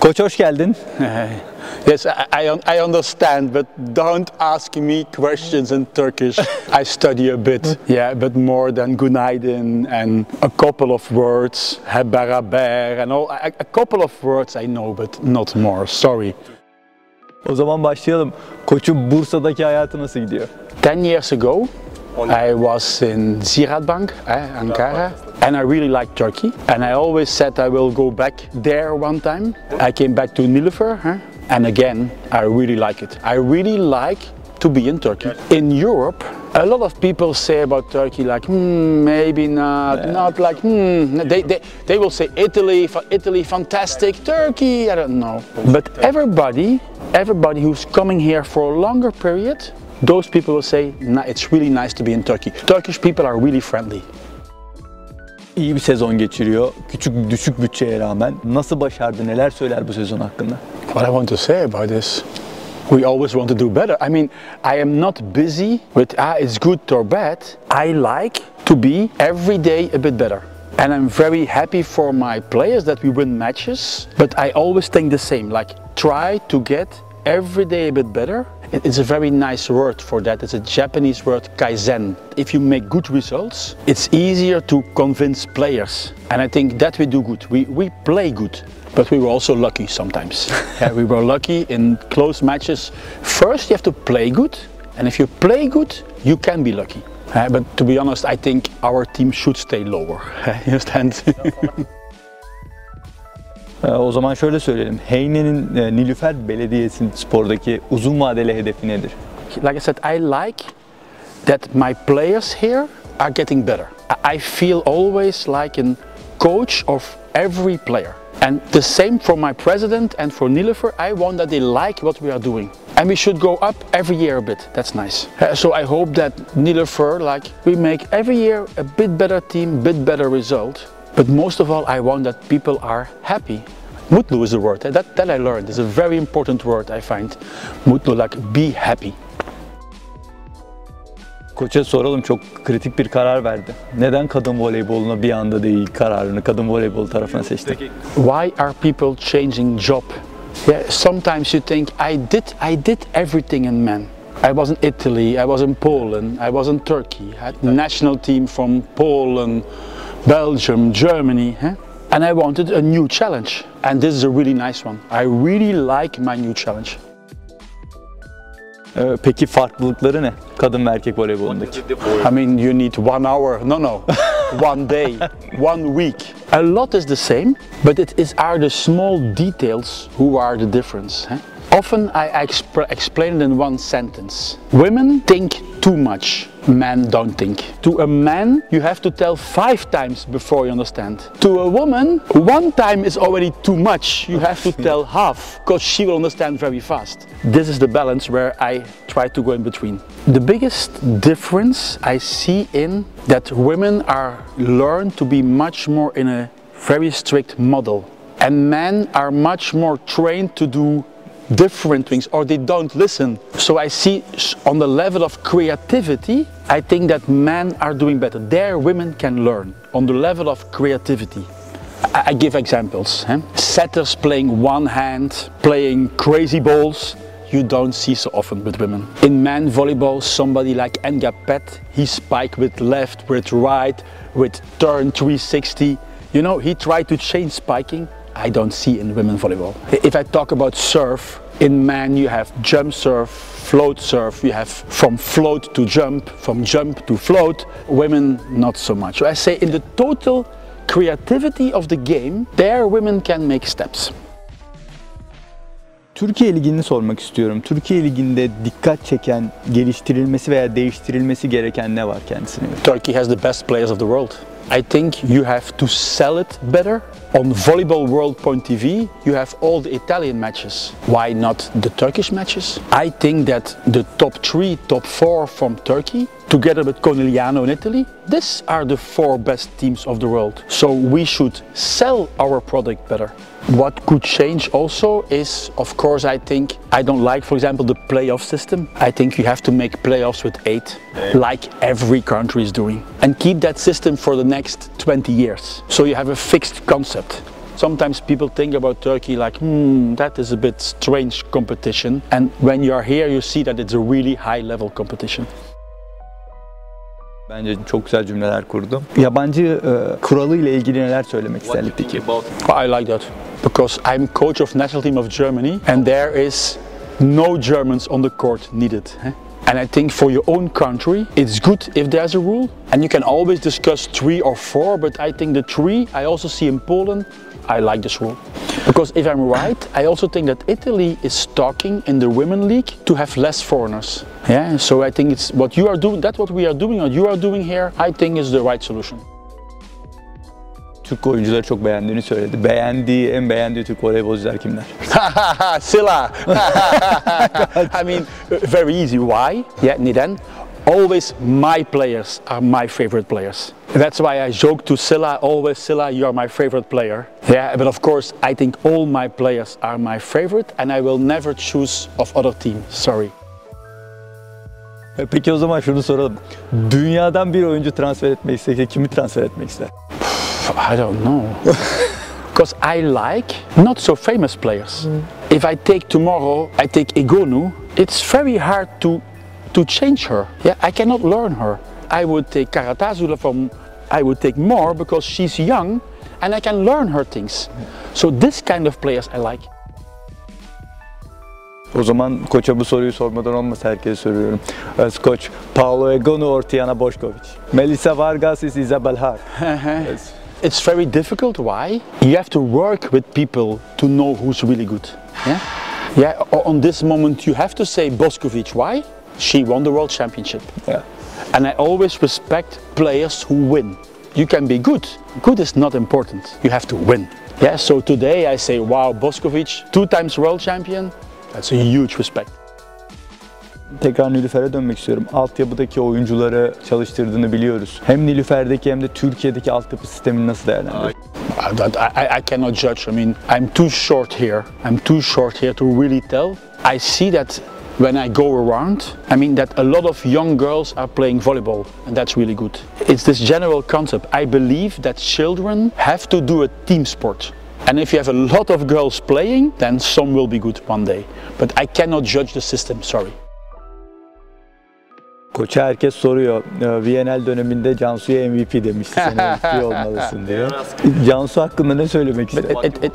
Koç hoş geldin. Yes, I understand, but don't ask me questions in Turkish. I study a bit, yeah, but more than günaydın and a couple of words, hep beraber and all. A couple of words I know, but not more. Sorry. O zaman başlayalım. Koç'un Bursa'daki hayatı nasıl gidiyor? 10 years ago, I was in Ziraatbank, Ankara, and I really liked Turkey. And I always said I will go back there one time. I came back to Nilüfer, and again, I really like it. I really like to be in Turkey. In Europe, a lot of people say about Turkey like, maybe not like, They will say Italy, fantastic, Turkey, I don't know. But everybody who's coming here for a longer period, those people will say, it's really nice to be in Turkey. Turkish people are really friendly. İyi bir sezon geçiriyor. Düşük bütçeye rağmen. Nasıl başardı? Neler söyler bu sezon hakkında? What I want to say about this, we always want to do better. I mean, I am not busy with, it's good or bad. I like to be every day a bit better. And I'm very happy for my players that we win matches. But I always think the same, like try to get every day a bit better. It's a very nice word for that. It's a Japanese word, kaizen. If you make good results, it's easier to convince players. And I think that we do good. We play good, but we were also lucky sometimes. We were lucky in close matches. First, you have to play good. And if you play good, you can be lucky. But to be honest, I think our team should stay lower. You understand? O zaman şöyle söyleyelim. Heynen'in Nilüfer Belediyespor'daki uzun vadeli hedefi nedir? Like I said, I like that my players here are getting better. I feel always like a coach of every player. And the same for my president and for Nilüfer, I want that they like what we are doing. And we should go up every year a bit, that's nice. So I hope that Nilüfer, like, we make every year a bit better team, bit better result. But most of all, I want that people are happy. Mutlu is the word, that I learned. It's a very important word, I find. Mutlu, like be happy. Koç'a soralım, çok kritik bir karar verdi. Neden kadın voleyboluna bir anda değil kararını kadın voleybol tarafına seçti? Why are people changing job? Yeah, sometimes you think I did everything in men. I was in Italy, I was in Poland, I was in Turkey. I had national team from Poland, Belgium, Germany, and I wanted a new challenge. And this is a really nice one. I really like my new challenge. Peki farklılıkları ne? Kadın ve erkek voleybolundaki. I mean, you need 1 hour, no, 1 day, 1 week. A lot is the same, but it are the small details who are the difference. Often I explain it in one sentence. Women think too much, men don't think. To a man, you have to tell 5 times before you understand. To a woman, 1 time is already too much. You have to tell half, because she will understand very fast. This is the balance where I try to go in between. The biggest difference I see in that women are learned to be much more in a very strict model. And men are much more trained to do different things, or they don't listen. So I see on the level of creativity, I think that men are doing better. There women can learn on the level of creativity. I give examples. Setters playing one hand, playing crazy balls, you don't see so often with women. In men volleyball, somebody like Engapet, he spike with left, with right, with turn 360. You know, he tried to change spiking. I don't see in women volleyball. If I talk about serve, in men you have jump serve, float serve, you have from float to jump, from jump to float. Women not so much. So I say in the total creativity of the game, there women can make steps. Türkiye Ligi'ni sormak istiyorum. Türkiye Ligi'nde dikkat çeken, geliştirilmesi veya değiştirilmesi gereken ne var kendisine göre? Turkey has the best players of the world. I think you have to sell it better. On Volleyball World TV, you have all the Italian matches. Why not the Turkish matches? I think that the top 3, top 4 from Turkey, together with Conigliano in Italy, these are the 4 best teams of the world. So we should sell our product better. What could change also is, of course, I think, I don't like, for example, the playoff system. I think you have to make playoffs with 8, like every country is doing. And keep that system for the next 20 years. So you have a fixed concept. Sometimes people think about Turkey like, that is a bit strange competition. And when you are here, you see that it's a really high level competition. Bence çok güzel cümleler kurdum. Yabancı kuralı ile ilgili neler söylemek isterdik peki? I like that because I'm coach of national team of Germany and there is no Germans on the court needed. And I think for your own country, it's good if there's a rule. And you can always discuss 3 or 4, but I think the 3 I also see in Poland, I like this rule. Because if I'm right, I also think that Italy is talking in the women league to have less foreigners. Yeah, so I think it's what you are doing, that's what we are doing, what you are doing here, I think is the right solution. Türk oyuncuları çok beğendiğini söyledi. En beğendiği Türk voleybolcular kimler? Silla! I mean, very easy. Why? Yeah, neden? Always my players are my favorite players. That's why I joke to Silla, always Silla, you are my favorite player. Yeah, but of course I think all my players are my favorite and I will never choose of other team, sorry. Peki o zaman şunu soralım. Dünyadan bir oyuncu transfer etmek istese kimi transfer etmek ister? I don't know. Because I like not so famous players. If I take tomorrow, I take Egonu, it's very hard to change her. Yeah, I cannot learn her. I would take Karutasu'yu I would take more because she's young and I can learn her things. So this kind of players I like. O zaman koça bu soruyu sormadan olmasa herkese soruyorum. As coach, Paolo Egonu or Tiana Bošković? Melissa Vargas is Isabel Haag. Yes. It's very difficult. Why? You have to work with people to know who's really good. Yeah? Yeah, on this moment you have to say Bošković. Why? She won the world championship. Yeah. And I always respect players who win. You can be good. Good is not important. You have to win. Yeah, so today I say, wow, Bošković, 2 times world champion. That's a huge respect. Tekrar Nilüfer'e dönmek istiyorum. Altyapıdaki oyuncuları çalıştırdığını biliyoruz. Hem Nilüfer'deki hem de Türkiye'deki altyapı sistemini nasıl değerlendiriyorsun? I cannot judge. I mean, I'm too short here. I'm too short here to really tell. I see that when I go around, I mean that a lot of young girls are playing volleyball and that's really good. It's this general concept. I believe that children have to do a team sport. And if you have a lot of girls playing, then some will be good one day. But I cannot judge the system, sorry. Koça herkes soruyor. VNL döneminde Cansu'ya MVP demişti. Sen MVP olmalısın diye. Cansu hakkında ne söylemek ister?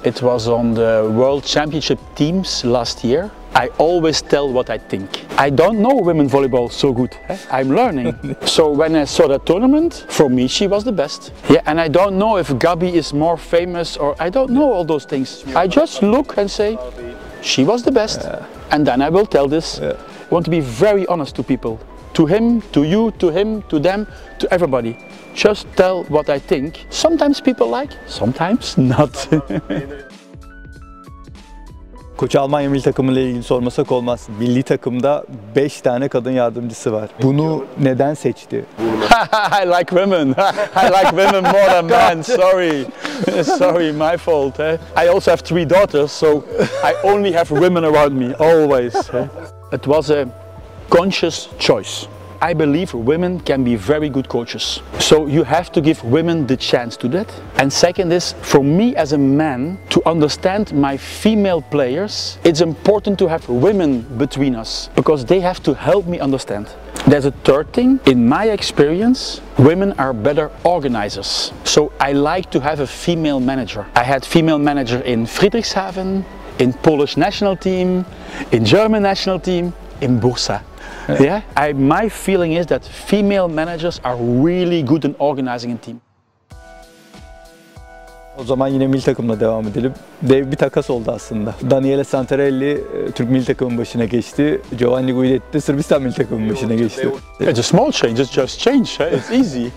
It was on the World Championship teams last year. I always tell what I think. I don't know women volleyball so good. I'm learning. So when I saw that tournament, for me she was the best. Yeah, and I don't know if Gabi is more famous or I don't know all those things. I just look and say, she was the best. And then I will tell this. I want to be very honest to people. To him, to you, to him, to them, to everybody. Just tell what I think. Sometimes people like, sometimes not. Koç Almanya milli takımıyla ilgili sormasak olmaz. Milli takımda 5 tane kadın yardımcısı var. Bunu neden seçti? I like women. I like women more than men. Sorry. Sorry, my fault. I also have 3 daughters, so I only have women around me, always. It was a conscious choice. I believe women can be very good coaches. So you have to give women the chance to that. And second is, for me as a man, to understand my female players, it's important to have women between us because they have to help me understand. There's a third thing, in my experience, women are better organizers. So I like to have a female manager. I had female manager in Friedrichshafen, in Polish national team, in German national team, in Bursa. Yeah, my feeling is that female managers are really good in organizing a team. O zaman yine milli takımla devam edelim. Dev bir takas oldu aslında. Daniele Santarelli Türk milli takımın başına geçti. Giovanni Guidetti de Sırbistan milli takımın başına geçti. It's a small change, it's just change, it's easy.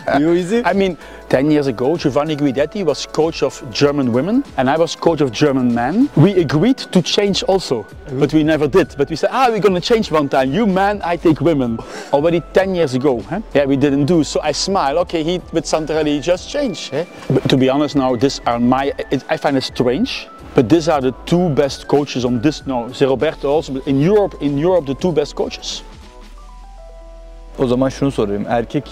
Easy? I mean, 10 years ago, Giovanni Guidetti was coach of German women and I was coach of German men. We agreed to change also, but we never did. But we said, we're going to change one time. You men, I take women. Already 10 years ago. Yeah, we didn't do. So I smile, okay, he with Santarelli just changed. But to be honest now, I find it strange. But these are the 2 best coaches on this now. Roberto also, but in Europe the 2 best coaches. O zaman şunu sorayım. Erkek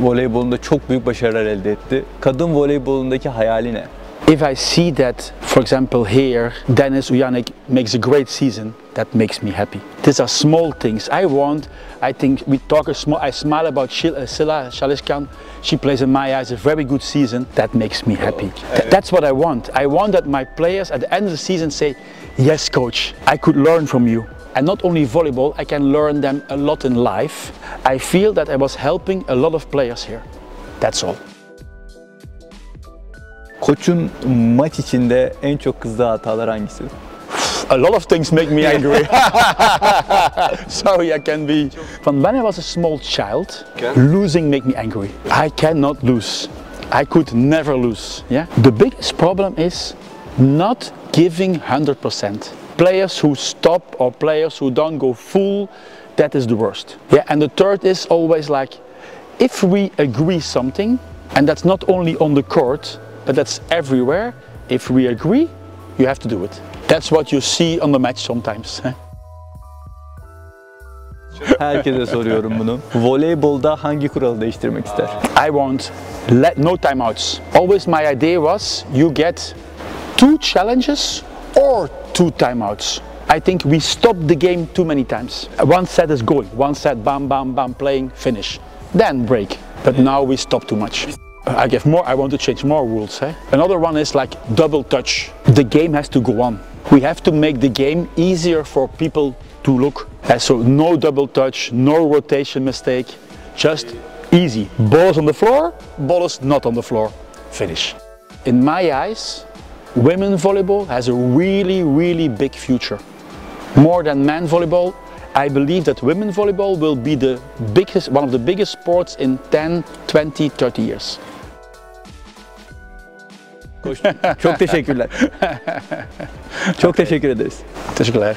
voleybolunda çok büyük başarılar elde etti. Kadın voleybolundaki hayali ne? If I see that, for example, here, Dennis Ujanik makes a great season, that makes me happy. These are small things. I think we talk I smile about Silla Shaliskan. She plays in my eyes a very good season. That makes me happy. That's what I want. I want that my players at the end of the season say, yes coach, I could learn from you. And not only volleyball, I can learn them a lot in life. I feel that I was helping a lot of players here. That's all. Koçun maç içinde en çok kızdığı hatalar hangisi? A lot of things make me angry. Sorry, I can be. From when I was a small child, losing make me angry. I cannot lose. I could never lose. Yeah. The biggest problem is not giving 100%. Players who stop or players who don't go full, that is the worst. Yeah. And the third is always like, if we agree something, and that's not only on the court, but that's everywhere. If we agree, you have to do it. That's what you see on the match sometimes. Herkese soruyorum bunu. Voleybolda hangi kuralı değiştirmek ister? I want no timeouts. Always my idea was you get 2 challenges or 2 timeouts. I think we stopped the game too many times. One set is going, one set bam bam bam playing, finish. Then break. But now we stop too much. I want to change more rules. Another one is like double touch. The game has to go on. We have to make the game easier for people to look. So no double touch, no rotation mistake, just easy. Ball is on the floor, ball is not on the floor. Finish. In my eyes, women volleyball has a really, really big future. More than men volleyball. I believe that women volleyball will be one of the biggest sports in 10, 20, 30 years. Çok teşekkürler. Çok teşekkür ederiz. Teşekkürler.